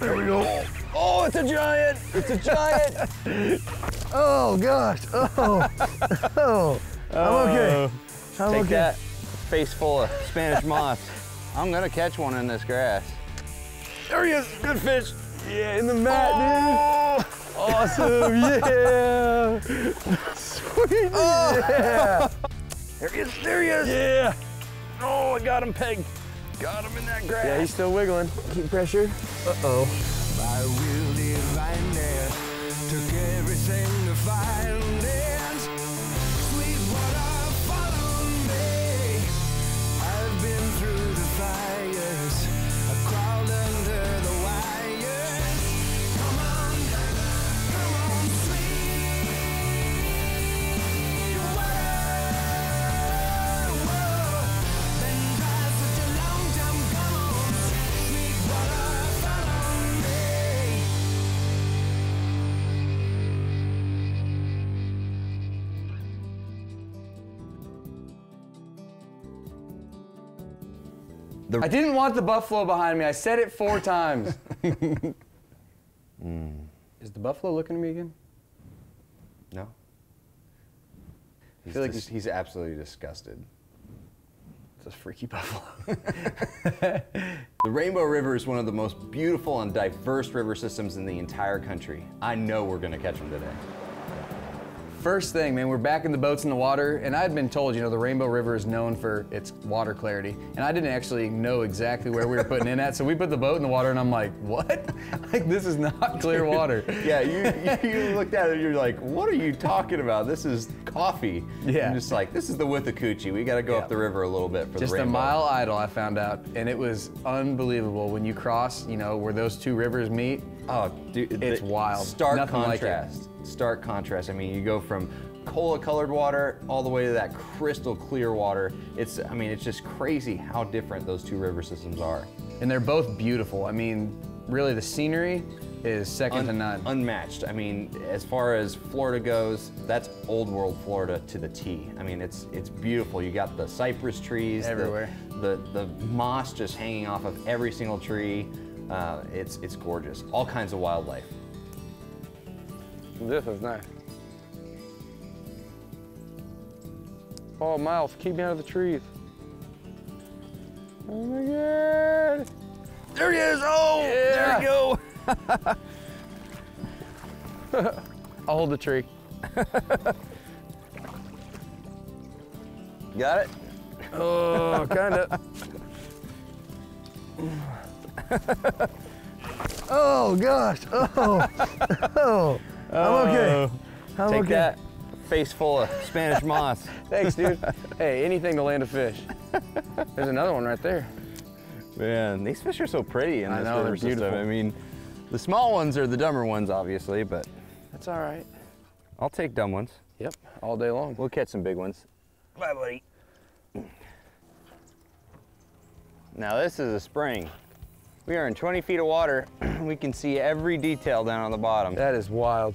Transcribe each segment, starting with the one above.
There we go. Oh, it's a giant. It's a giant. Oh, gosh. Oh. Oh. I'm okay. Take that face full of Spanish moss. I'm going to catch one in this grass. There he is. Good fish. Yeah, in the mat, dude. Awesome. Yeah. Sweet. Oh. Yeah. There he is. There he is. Yeah. Oh, I got him pegged. Got him in that grass. Yeah, he's still wiggling. Keep pressure. Uh-oh. My will divineness took everything to find it. Sweetwater, follow me. I've been through the fires. I crawled under the wires. Come on, Sweetwater. Been dry such a long time. Come on, Sweetwater, follow me. I didn't want the buffalo behind me. I said it 4 times. Is the buffalo looking at me again? No. I feel like He's absolutely disgusted. it's a freaky buffalo. The Rainbow River is one of the most beautiful and diverse river systems in the entire country. I know we're gonna catch them today. First thing, man, we're back in the boats in the water, and I'd been told, you know, the Rainbow River is known for its water clarity, and I didn't actually know exactly where we were putting in at, so we put the boat in the water, and I'm like, what? Like, this is not clear water. Yeah, you looked at it, you're like, what are you talking about? This is coffee. Yeah. I'm just like, this is the Withlacoochee. We gotta go up the river a little bit for Just the a rainbow. mile idle, I found out, and it was unbelievable. When you cross, you know, where those 2 rivers meet, Oh, dude, it's wild. Stark Nothing like it. contrast. Stark contrast. I mean, you go from cola-colored water all the way to that crystal clear water. It's just crazy how different those 2 river systems are. And they're both beautiful. I mean, really, the scenery is second to none. Unmatched. I mean, as far as Florida goes, that's old world Florida to the T. I mean, it's beautiful. You got the cypress trees Everywhere. The moss just hanging off of every single tree. It's gorgeous. All kinds of wildlife. This is nice. Oh, Miles, keep me out of the trees. Oh my God. There he is. Oh, there you go. I'll hold the tree. Got it? Oh, kinda. Oh, gosh. Oh. Oh. I'm okay. I'm Take okay. that face full of Spanish moss. Thanks, dude. Hey, anything to land a fish. There's another one right there. Man, these fish are so pretty in I this know, river they're system. beautiful. I mean, the small ones are the dumber ones, obviously, but That's all right. I'll take dumb ones. Yep, all day long. We'll catch some big ones. Bye, buddy. Now this is a spring. We are in 20 feet of water. We can see every detail down on the bottom. That is wild.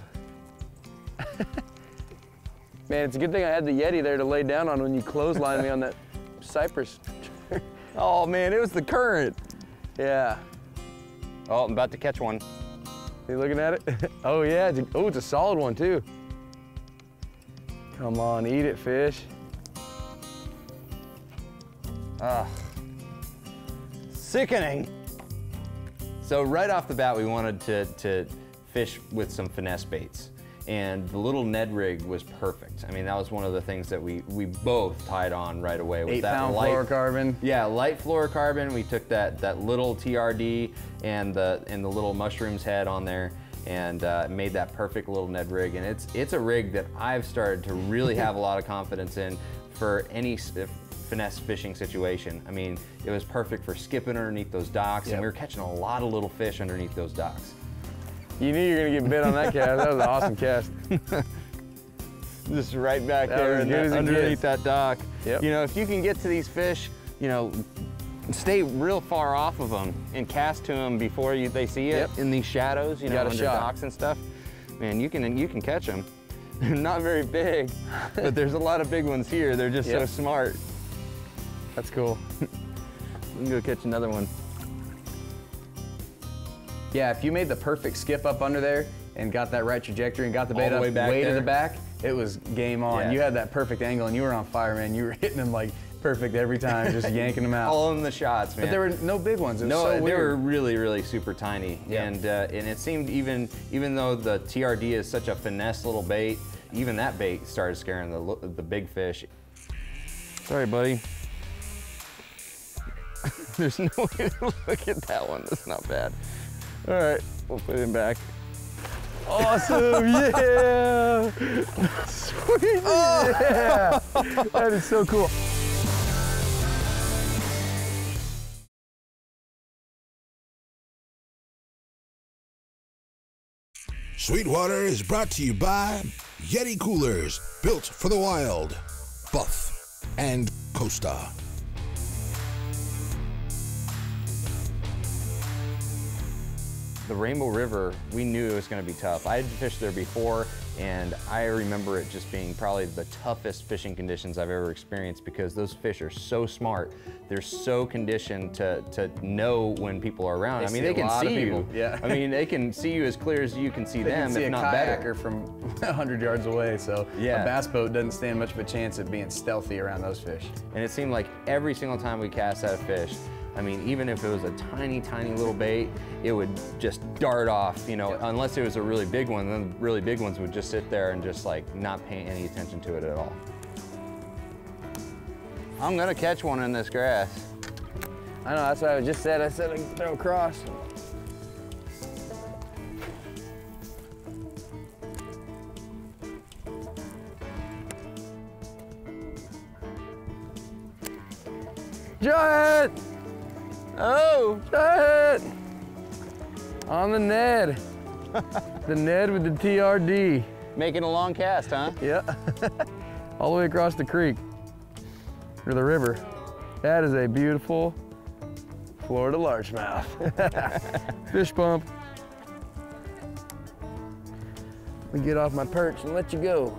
Man, it's a good thing I had the Yeti there to lay down on when you clotheslined me on that cypress. Oh man, it was the current. Yeah. Oh, I'm about to catch one. You looking at it? Oh yeah, it's a solid one too. Come on, eat it, fish. Ah, sickening. So right off the bat, we wanted to fish with some finesse baits. And the little Ned rig was perfect. I mean, that was one of the things that we both tied on right away. With 8-pound light fluorocarbon. Yeah, light fluorocarbon. We took that little TRD and the little mushrooms head on there and made that perfect little Ned rig. And it's a rig that I've started to really have a lot of confidence in for any finesse fishing situation. I mean, it was perfect for skipping underneath those docks, and we were catching a lot of little fish underneath those docks. You knew you were gonna get bit on that cast. That was an awesome cast. Just right back That there was and good as it underneath gets. that dock. Yep. You know, if you can get to these fish, you know, stay real far off of them and cast to them before they see it in these shadows, you know, got a under shot. docks and stuff. Man, you can catch them. They're not very big, but there's a lot of big ones here. They're just so smart. That's cool. We can go catch another one. Yeah, if you made the perfect skip up under there and got that right trajectory and got the bait All the up way back way to there. the back, it was game on. Yeah. You had that perfect angle and you were on fire, man. You were hitting them like perfect every time, just yanking them out. All in the shots, man. But there were no big ones. It was No, so they weird. were really, really super tiny. Yeah. And it seemed even though the TRD is such a finesse little bait, even that bait started scaring the big fish. Sorry, buddy. There's no way to look at that one. That's not bad. All right, we'll put him back. Awesome, yeah! Sweet, yeah! That is so cool. Sweetwater is brought to you by Yeti Coolers, built for the wild, Buff, and Costa. The Rainbow River, we knew it was going to be tough. I had fished there before, and I remember it just being probably the toughest fishing conditions I've ever experienced because those fish are so smart. They're so conditioned to know when people are around. I mean, they can see you. Yeah. I mean, they can see you as clear as you can see They them, can see if a not kayaker better. from 100 yards away, so Yeah. a bass boat doesn't stand much of a chance at being stealthy around those fish. And it seemed like every single time we cast at a fish, I mean, even if it was a tiny, tiny little bait, it would just dart off, you know, unless it was a really big one, then the really big ones would just sit there and just like not pay any attention to it at all. I'm gonna catch one in this grass. I know, that's what I just said. I said I can throw across. Giant! Oh, giant! On the Ned. The Ned with the TRD. Making a long cast, huh? Yeah. All the way across the creek, or the river. That is a beautiful Florida largemouth. Fish pump. Let me get off my perch and let you go.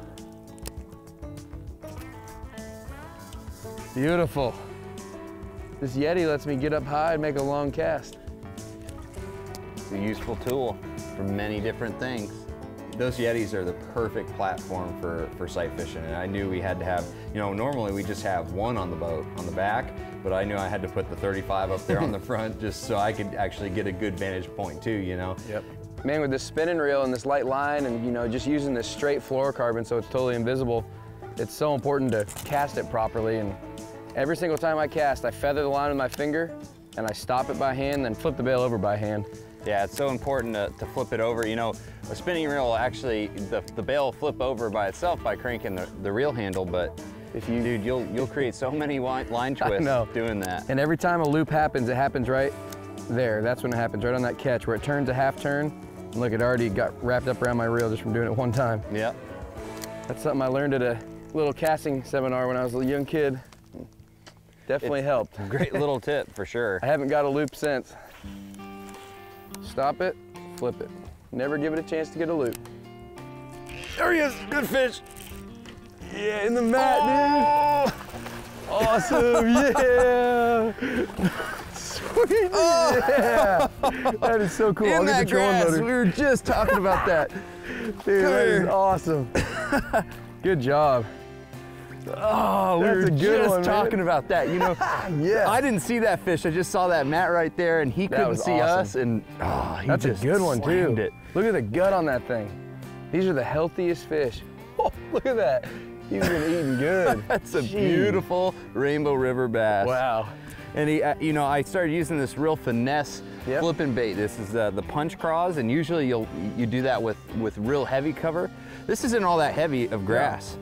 Beautiful. This Yeti lets me get up high and make a long cast. It's a useful tool for many different things. Those Yetis are the perfect platform for sight fishing, and I knew we had to have, you know, normally we just have one on the boat, on the back, but I knew I had to put the 35 up there on the front just so I could actually get a good vantage point too, you know? Yep. Man, with this spinning reel and this light line and, you know, just using this straight fluorocarbon so it's totally invisible, it's so important to cast it properly. And every single time I cast, I feather the line with my finger and I stop it by hand, then flip the bail over by hand. Yeah, it's so important to flip it over. You know, a spinning reel will actually, the bail will flip over by itself by cranking the reel handle, but if you, dude, you'll create so many line twists doing that. And every time a loop happens, it happens right there. That's when it happens, right on that catch where it turns a half turn. And look, it already got wrapped up around my reel just from doing it one time. Yep. That's something I learned at a little casting seminar when I was a young kid. Definitely helped. Great little tip for sure. I haven't got a loop since. Stop it, flip it. Never give it a chance to get a loop. There he is, good fish. Yeah, in the mat, dude. Awesome, yeah. Sweet, yeah. That is so cool. I'll get the trolling motor. We were just talking about that. Dude, that is awesome. Good job. Oh, we That's were a good just one, man. talking about that. You know, Yes. I didn't see that fish. I just saw that mat right there, and he couldn't was see awesome. us. And he That's just a good one, too. slammed it. Look at the gut on that thing. These are the healthiest fish. Oh, look at that. He's been eating good. That's a Jeez. beautiful Rainbow River bass. Wow. And he, you know, I started using this real finesse Yep. flipping bait. This is the punch craws, and usually you do that with real heavy cover. This isn't all that heavy of grass.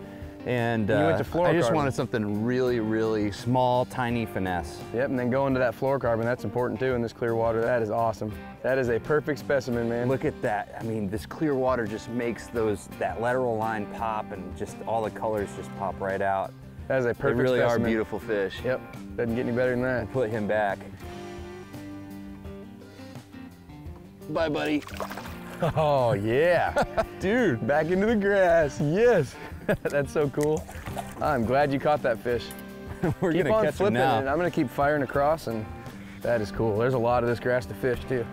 And You went to I just fluorocarbon. wanted something really, really small, tiny finesse. Yep, and then going to that fluorocarbon, that's important too in this clear water. That is awesome. That is a perfect specimen, man. Look at that. I mean, this clear water just makes that lateral line pop, and just all the colors just pop right out. That is a They perfect really specimen. are beautiful fish. Yep, doesn't get any better than that. Put him back. Bye, buddy. Oh yeah, dude, back into the grass, yes. That's so cool. I'm glad you caught that fish. We're Keep gonna on catch him flipping now. it. I'm gonna keep firing across, and that is cool. There's a lot of this grass to fish too.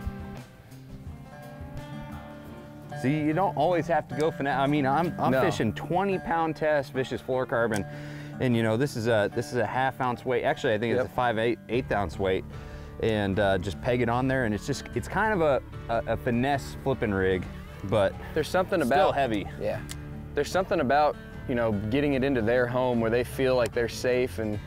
See, you don't always have to go finesse. I mean, I'm No. fishing 20-pound test vicious fluorocarbon, and you know this is a half-ounce weight. Actually, I think it's a 5/8 ounce weight, and just peg it on there, and it's kind of a finesse flipping rig, but There's something still about heavy. Yeah. There's something about, you know, getting it into their home where they feel like they're safe and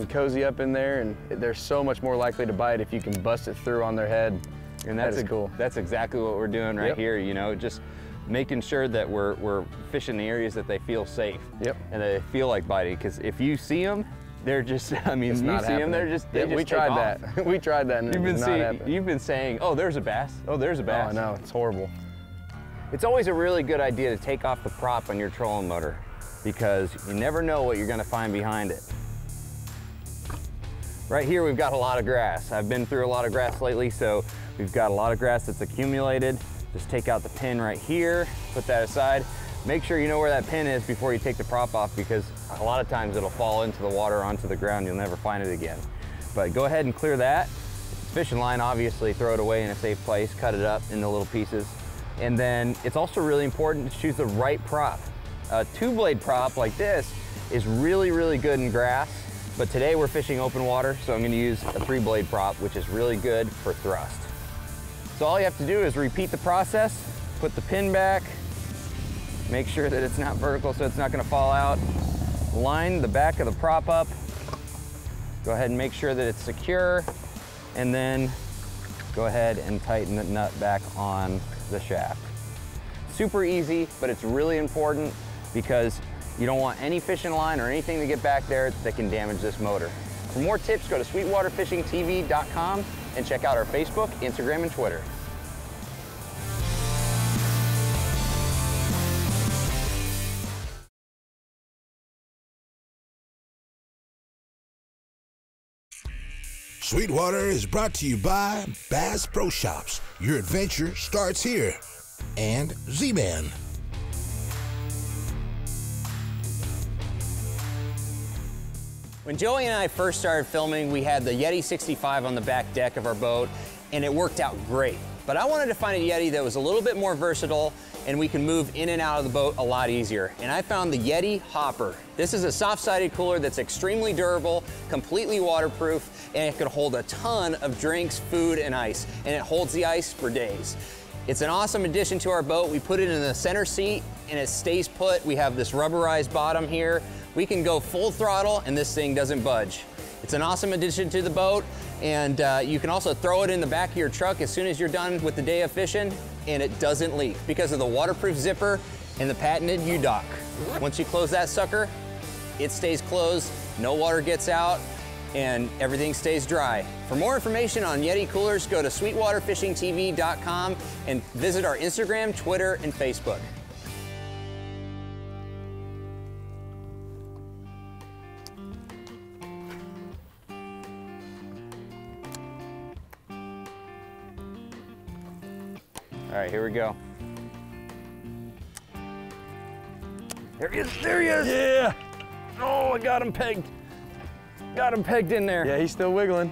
cozy up in there, and they're so much more likely to bite if you can bust it through on their head. And That is cool. That's exactly what we're doing right Yep. here. You know, just making sure that we're fishing the areas that they feel safe. Yep. And they feel like biting. Because if you see them, they're just. I mean, It's you not see them, happening. they're just. They Yeah, just we take tried off. that. We tried that, and it's not happening. You've been saying, oh, there's a bass. Oh, there's a Oh, bass. I know, it's horrible. It's always a really good idea to take off the prop on your trolling motor, because you never know what you're going to find behind it. Right here, we've got a lot of grass. I've been through a lot of grass lately, so we've got a lot of grass that's accumulated. Just take out the pin right here, put that aside. Make sure you know where that pin is before you take the prop off, because a lot of times it'll fall into the water, onto the ground. You'll never find it again. But go ahead and clear that. If it's fishing line, obviously throw it away in a safe place, cut it up into little pieces. And then it's also really important to choose the right prop. A 2-blade prop like this is really, really good in grass. But today we're fishing open water, so I'm gonna use a 3-blade prop, which is really good for thrust. So all you have to do is repeat the process, put the pin back, make sure that it's not vertical so it's not gonna fall out, line the back of the prop up, go ahead and make sure that it's secure, and then go ahead and tighten the nut back on the shaft. Super easy, but it's really important because you don't want any fishing line or anything to get back there that can damage this motor. For more tips, go to sweetwaterfishingtv.com and check out our Facebook, Instagram, and Twitter. Sweetwater is brought to you by Bass Pro Shops. Your adventure starts here. And Z-Man. When Joey and I first started filming, we had the Yeti 65 on the back deck of our boat, and it worked out great. But I wanted to find a Yeti that was a little bit more versatile and we can move in and out of the boat a lot easier. And I found the Yeti Hopper. This is a soft-sided cooler that's extremely durable, completely waterproof, and it can hold a ton of drinks, food, and ice. And it holds the ice for days. It's an awesome addition to our boat. We put it in the center seat and it stays put. We have this rubberized bottom here. We can go full throttle and this thing doesn't budge. It's an awesome addition to the boat, and you can also throw it in the back of your truck as soon as you're done with the day of fishing, and it doesn't leak because of the waterproof zipper and the patented U-Dock. Once you close that sucker, it stays closed, no water gets out, and everything stays dry. For more information on Yeti coolers, go to sweetwaterfishingtv.com and visit our Instagram, Twitter, and Facebook. All right, here we go. There he is, there he is! Yeah! Oh, I got him pegged. Got him pegged in there. Yeah, he's still wiggling.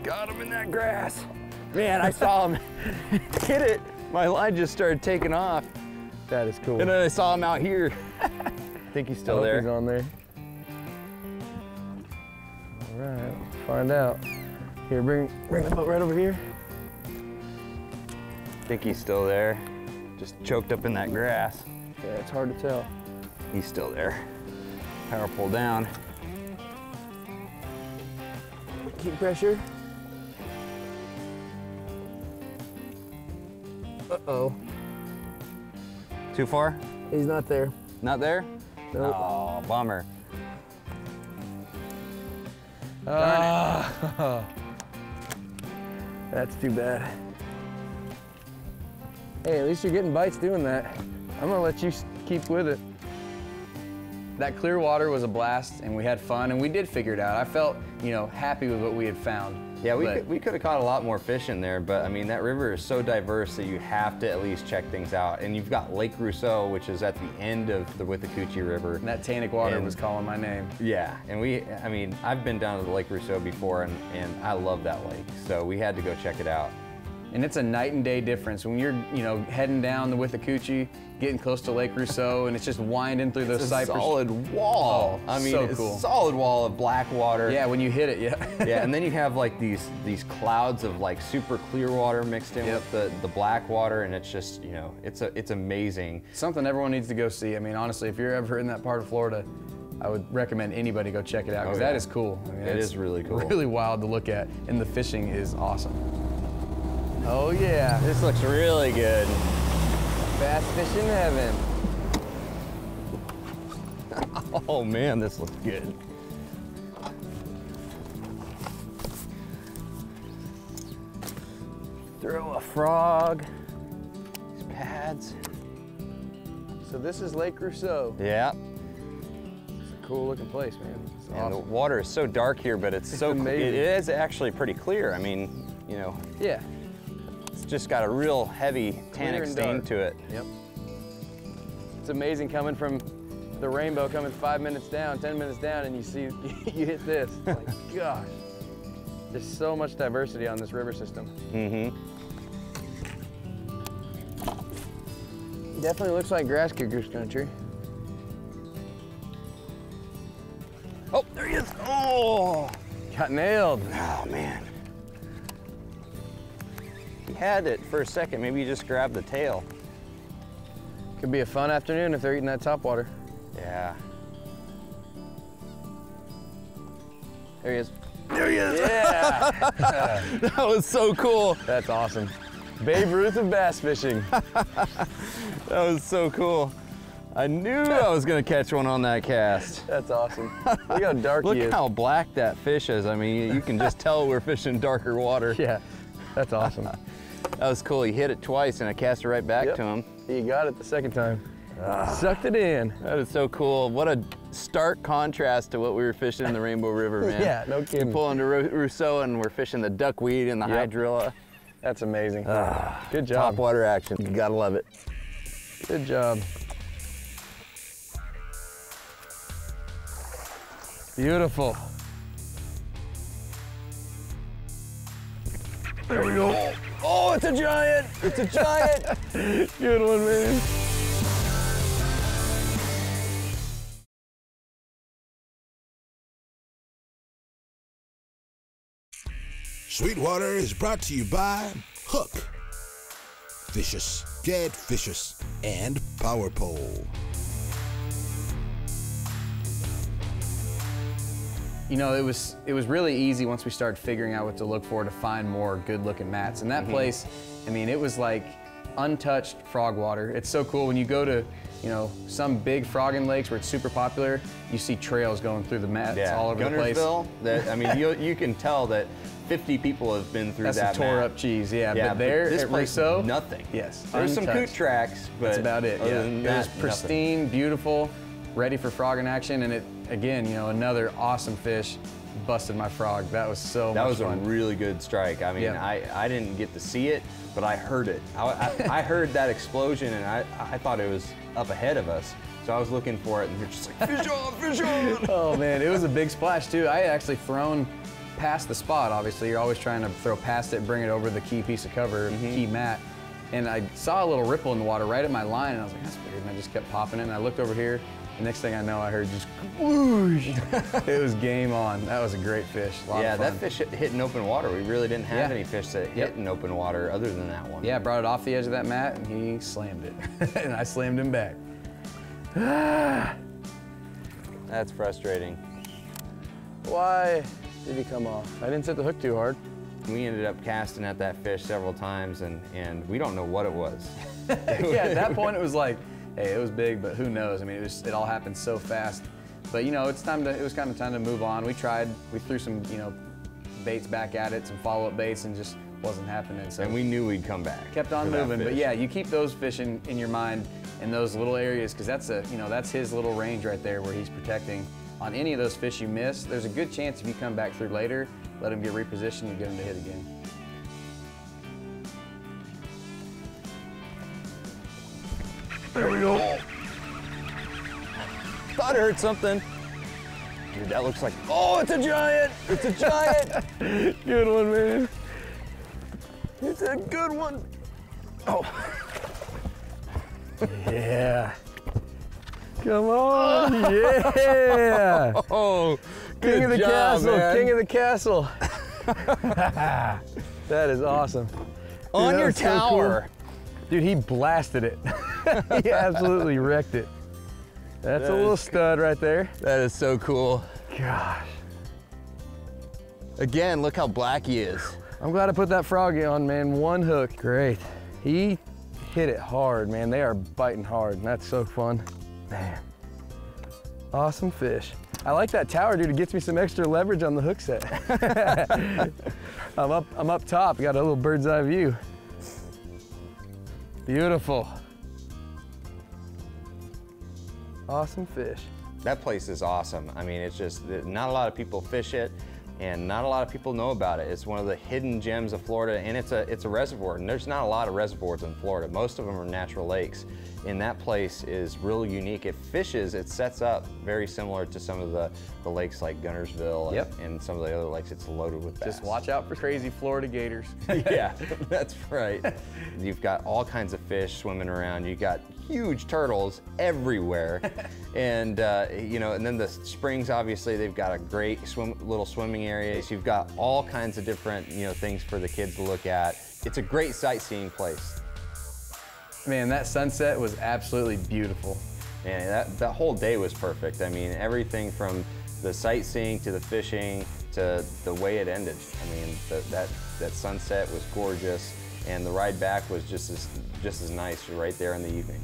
Got him in that grass. Man, I saw him hit it. My line just started taking off. That is cool. And then I saw him out here. I think he's still there. He's on there. All right, let's find out. Here, bring the boat right over here. I think he's still there. Just choked up in that grass. Yeah, it's hard to tell. He's still there. Power pull down. Keep pressure. Uh-oh. Too far? He's not there. Not there? Nope. Oh, bummer. That's too bad. Hey, at least you're getting bites doing that. I'm gonna let you keep with it. That clear water was a blast, and we had fun, and we did figure it out. I felt, you know, happy with what we had found. Yeah, But we could have caught a lot more fish in there, but I mean, that river is so diverse that you have to at least check things out. And you've got Lake Rousseau, which is at the end of the Withlacoochee River. that tannic water And- was calling my name. Yeah, and I mean, I've been down to the Lake Rousseau before, and I love that lake, so we had to go check it out. and it's a night and day difference. When you're, you know, heading down the Withlacoochee, getting close to Lake Rousseau, and it's just winding through those cypress. Solid wall. Oh, I mean, so it's cool. a solid wall of black water. Yeah, when you hit it, yeah. Yeah, and then you have like these clouds of like super clear water mixed in with the black water, and it's just, you know, it's amazing. Something everyone needs to go see. I mean, honestly, if you're ever in that part of Florida, I would recommend anybody go check it out, because that is cool. I mean, it is really cool. Really wild to look at, and the fishing is awesome. Oh yeah. This looks really good. Bass fishing heaven. Oh man, this looks good. Throw a frog. These pads. So this is Lake Rousseau. Yeah. It's a cool looking place, man. It's And the awesome. water is so dark here, but it's so amazing. It is actually pretty clear. I mean, you know, Yeah. it's just got a real heavy Clear tannic and stain dark. to it. Yep. It's amazing coming from the rainbow, coming 5 minutes down, 10 minutes down, and you see, you hit this. It's like, gosh. There's so much diversity on this river system. Mm-hmm. Definitely looks like grass kickers country. Oh, there he is. Oh, Got nailed. oh man. He had it for a second. Maybe you just grabbed the tail. Could be a fun afternoon if they're eating that topwater. Yeah. There he is. There he is. Yeah. That was so cool. That's awesome. Babe Ruth of bass fishing. That was so cool. I knew I was gonna catch one on that cast. That's awesome. Look how dark he Look is. how black that fish is. I mean, you can just tell we're fishing darker water. Yeah, that's awesome. That was cool. He hit it twice and I cast it right back Yep. to him. He got it the second time. Sucked it in. That is so cool. What a stark contrast to what we were fishing in the Rainbow River, man. Yeah, no kidding. We pull into Rousseau and we're fishing the duckweed and the Yep. hydrilla. That's amazing. Good job. Top water action. You gotta love it. Good job. Beautiful. There we go. Oh, it's a giant. It's a giant. Good one, man. Sweetwater is brought to you by Hook, Vicious, Get Vicious, and Power Pole. You know, it was really easy once we started figuring out what to look for to find more good-looking mats. And that place, I mean, it was like untouched frog water. It's so cool when you go to, you know, some big frogging lakes where it's super popular. You see trails going through the mats all over the place. Gunnersville, that, I mean, you can tell that 50 people have been through That's that some tore mat. up cheese, yeah. Yeah, but there this at place Rousseau, nothing. yes, There's some coot untouched. tracks, but That's about it. other Yeah, than it that, was nothing. pristine, beautiful, ready for frogging action, and it again, you know, another awesome fish. Busted my frog. That was so That much was fun. a really good strike. I mean, Yeah. I didn't get to see it, but I heard it. I heard that explosion, and I thought it was up ahead of us. So I was looking for it, and you're just like, fish on, fish on. Oh man, it was a big splash too. I had actually thrown past the spot. Obviously, you're always trying to throw past it, bring it over the key piece of cover, key mat. And I saw a little ripple in the water right at my line, and I was like, that's weird. And I just kept popping it, and I looked over here. The next thing I know, I heard just whoosh. It was game on. That was a great fish. A lot Yeah, of that fun. fish hit in open water. We really didn't have Yeah. any fish that hit Yep. in open water other than that one. Yeah, brought it off the edge of that mat, and he slammed it. And I slammed him back. That's frustrating. Why did he come off? I didn't set the hook too hard. We ended up casting at that fish several times, and we don't know what it was. Yeah, at that point it was like, hey, it was big, but who knows? I mean, it all happened so fast. But you know, it was kind of time to move on. We threw some, you know, baits back at it, some follow-up baits, and just wasn't happening. So And we knew we'd come back. kept on for that moving. But fish. yeah, you keep those fish in your mind in those little areas, because that's his little range right there where he's protecting. On any of those fish you miss, there's a good chance if you come back through later, let him get repositioned, you get him to hit again. There we go. Thought I heard something. Dude, that looks like, oh, it's a giant! It's a giant! Good one, man. It's a good one. Oh. Yeah. Come on. Yeah. Oh, King of the job, castle. man. King of the castle. That is awesome. On Dude, that your was so cool. tower. Dude, he blasted it. He absolutely wrecked it. That's That a little is stud right there. That is so cool. Gosh. Again, look how black he is. I'm glad I put that froggy on, man. One hook. Great. He hit it hard, man. They are biting hard, and that's so fun. Man. Awesome fish. I like that tower, dude. It gets me some extra leverage on the hook set. I'm up top. Got a little bird's eye view. Beautiful. Awesome fish. That place is awesome. I mean, it's just, not a lot of people fish it, and not a lot of people know about it. It's one of the hidden gems of Florida, and it's a reservoir, and there's not a lot of reservoirs in Florida. Most of them are natural lakes, and that place is real unique. It fishes, it sets up very similar to some of the lakes like Guntersville and some of the other lakes. It's loaded with bass. Just watch out for crazy Florida gators. Yeah, that's right. You've got all kinds of fish swimming around. You've got huge turtles everywhere. And you know, and then the springs, obviously, they've got a great little swimming area. So you've got all kinds of different, you know, things for the kids to look at. It's a great sightseeing place. Man, that sunset was absolutely beautiful. And that whole day was perfect. I mean, everything from the sightseeing to the fishing to the way it ended. I mean, that sunset was gorgeous, and the ride back was just as nice right there in the evening.